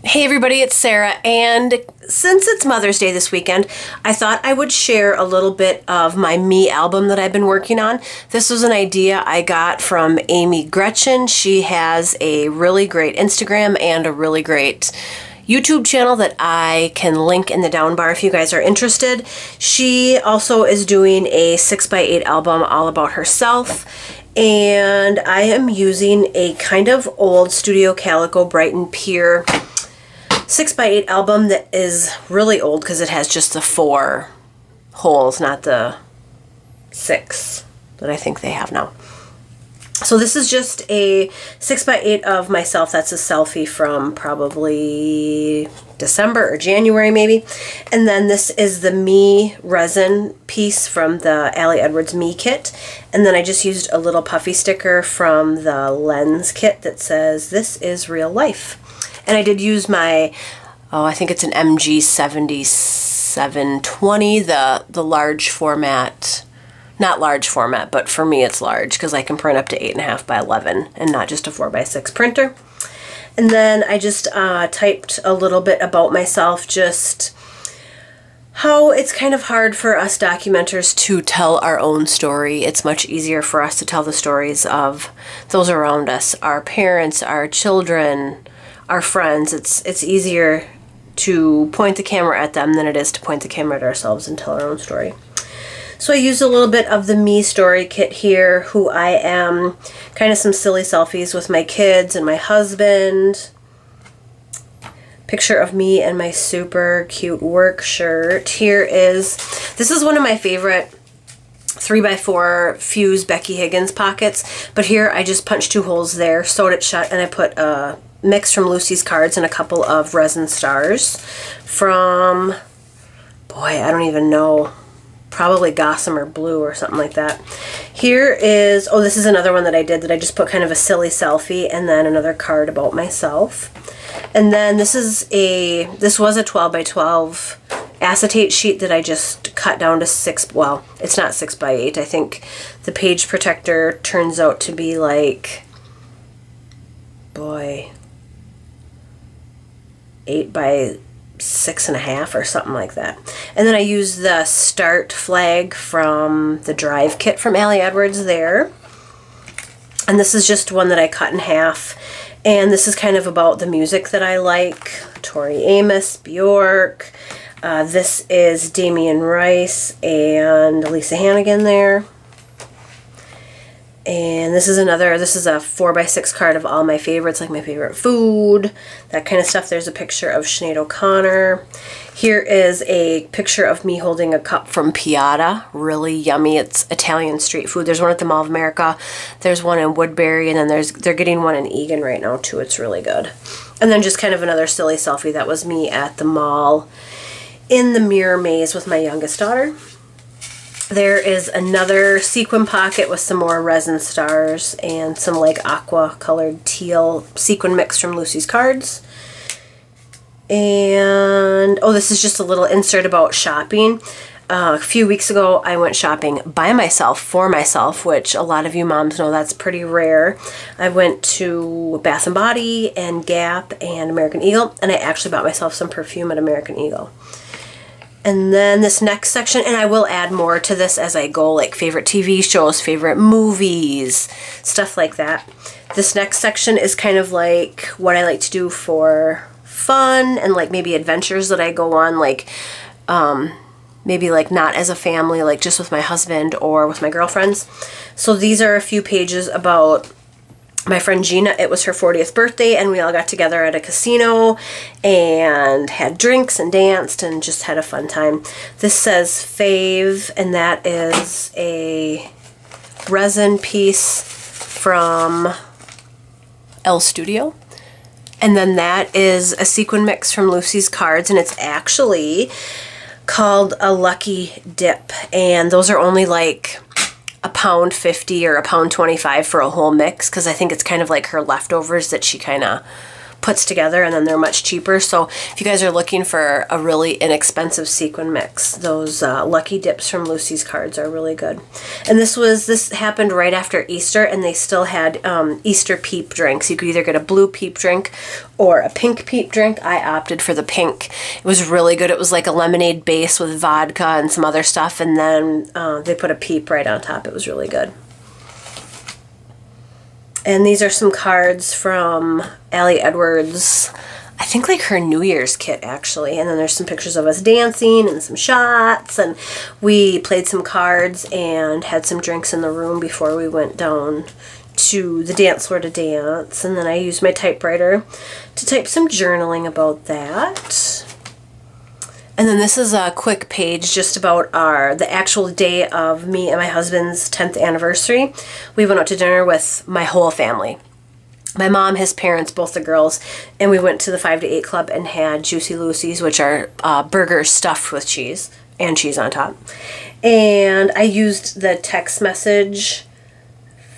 Hey everybody, it's Sarah, and since it's Mother's Day this weekend, I thought I would share a little bit of my Me album that I've been working on. This was an idea I got from Amy Gretchen. She has a really great Instagram and a really great YouTube channel that I can link in the down bar if you guys are interested. She also is doing a 6x8 album all about herself. And I am using a kind of old Studio Calico Brighton Pier 6x8 album that is really old because it has just the 4 holes, not the 6 that I think they have now. So this is just a 6x8 of myself. That's a selfie from probably December or January maybe. And then this is the Me resin piece from the Allie Edwards Me kit. And then I just used a little puffy sticker from the Lens kit that says, "This is real life." And I did use my, I think it's an MG 7720, the large format. Not large format, but for me it's large because I can print up to 8.5 by 11 and not just a 4x6 printer. And then I just typed a little bit about myself, just how it's kind of hard for us documenters to tell our own story. It's much easier for us to tell the stories of those around us, our parents, our children, our friends. It's easier to point the camera at them than it is to point the camera at ourselves and tell our own story. So I used a little bit of the Me Story kit here, who I am, kind of some silly selfies with my kids and my husband. Picture of me and my super cute work shirt. This is one of my favorite 3x4 Fuse Becky Higgins pockets, but here I just punched 2 holes there, sewed it shut, and I put a mix from Lucy's Cards and a couple of resin stars from, boy, I don't even know, probably Gossamer Blue or something like that. Here is, this is another one that I did that I just put kind of a silly selfie and then another card about myself. And then this was a 12x12 acetate sheet that I just cut down to 6, well, it's not 6x8. I think the page protector turns out to be like, boy, 8x6.5 or something like that. And then I used the Start flag from the Drive kit from Allie Edwards there. And this is just one that I cut in half. And this is kind of about the music that I like. Tori Amos, Bjork. This is Damien Rice and Lisa Hannigan there. And this is a 4x6 card of all my favorites, like my favorite food, that kind of stuff. There's a picture of Sinead O'Connor. Here is a picture of me holding a cup from Piatta. Really yummy. It's Italian street food. There's one at the Mall of America. There's one in Woodbury, and then they're getting one in Eagan right now too. It's really good. And then just kind of another silly selfie. That was me at the mall in the mirror maze with my youngest daughter. There is another sequin pocket with some more resin stars and some like aqua colored teal sequin mix from Lucy's Cards. And this is just a little insert about shopping. A few weeks ago I went shopping by myself, for myself, which a lot of you moms know that's pretty rare. I went to Bath & Body and Gap and American Eagle, and I actually bought myself some perfume at American Eagle. And then this next section, and I will add more to this as I go, like favorite TV shows, favorite movies, stuff like that. This next section is kind of like what I like to do for fun and like maybe adventures that I go on, like maybe like not as a family, like just with my husband or with my girlfriends. So these are a few pages about my friend Gina. It was her 40th birthday and we all got together at a casino and had drinks and danced and just had a fun time. This says Fave, and that is a resin piece from Elle Studio. And then that is a sequin mix from Lucy's Cards, and it's actually called a Lucky Dip. And those are only like £1.50 or £1.25 for a whole mix, because I think it's kind of like her leftovers that she kind of puts together, and then they're much cheaper. So if you guys are looking for a really inexpensive sequin mix, those Lucky Dips from Lucy's Cards are really good. And this happened right after Easter, and they still had Easter peep drinks. You could either get a blue peep drink or a pink peep drink. I opted for the pink. It was really good. It was like a lemonade base with vodka and some other stuff, and then they put a peep right on top. It was really good. And these are some cards from Allie Edwards. I think like her New Year's kit, actually. And then there's some pictures of us dancing and some shots. And we played some cards and had some drinks in the room before we went down to the dance floor to dance. And then I used my typewriter to type some journaling about that. And then this is a quick page just about the actual day of me and my husband's 10th anniversary. We went out to dinner with my whole family. My mom, his parents, both the girls, and we went to the 5 to 8 Club and had Juicy Lucy's, which are burgers stuffed with cheese and cheese on top. And I used the text message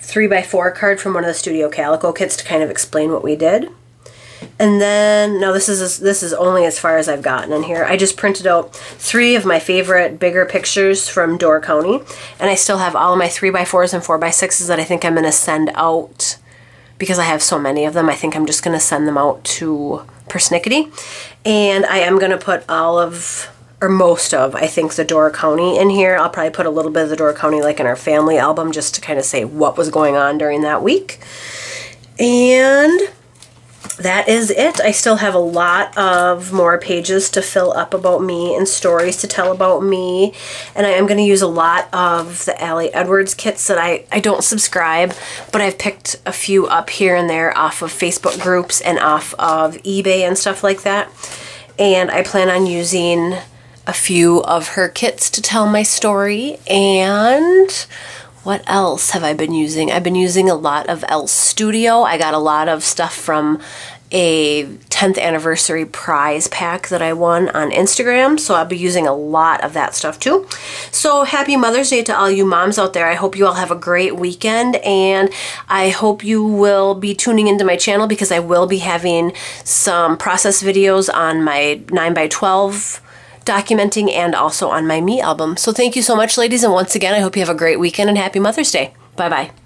3x4 card from one of the Studio Calico kits to kind of explain what we did. And then, now this is only as far as I've gotten in here. I just printed out 3 of my favorite bigger pictures from Door County. And I still have all of my 3x4s and 4x6s that I think I'm going to send out. Because I have so many of them, I think I'm just going to send them out to Persnickety. And I am going to put all of, or most of, I think, the Door County in here. I'll probably put a little bit of the Door County like in our family album just to kind of say what was going on during that week. And that is it. I still have a lot of more pages to fill up about me and stories to tell about me. And I am going to use a lot of the Allie Edwards kits that I don't subscribe, but I've picked a few up here and there off of Facebook groups and off of eBay and stuff like that. And I plan on using a few of her kits to tell my story. And what else have I been using? I've been using a lot of Elle's Studio. I got a lot of stuff from a 10th anniversary prize pack that I won on Instagram, so I'll be using a lot of that stuff too. So happy Mother's Day to all you moms out there. I hope you all have a great weekend, and I hope you will be tuning into my channel because I will be having some process videos on my 9x12 documenting and also on my Me album. So thank you so much, ladies, and once again, I hope you have a great weekend and happy Mother's Day. Bye-bye.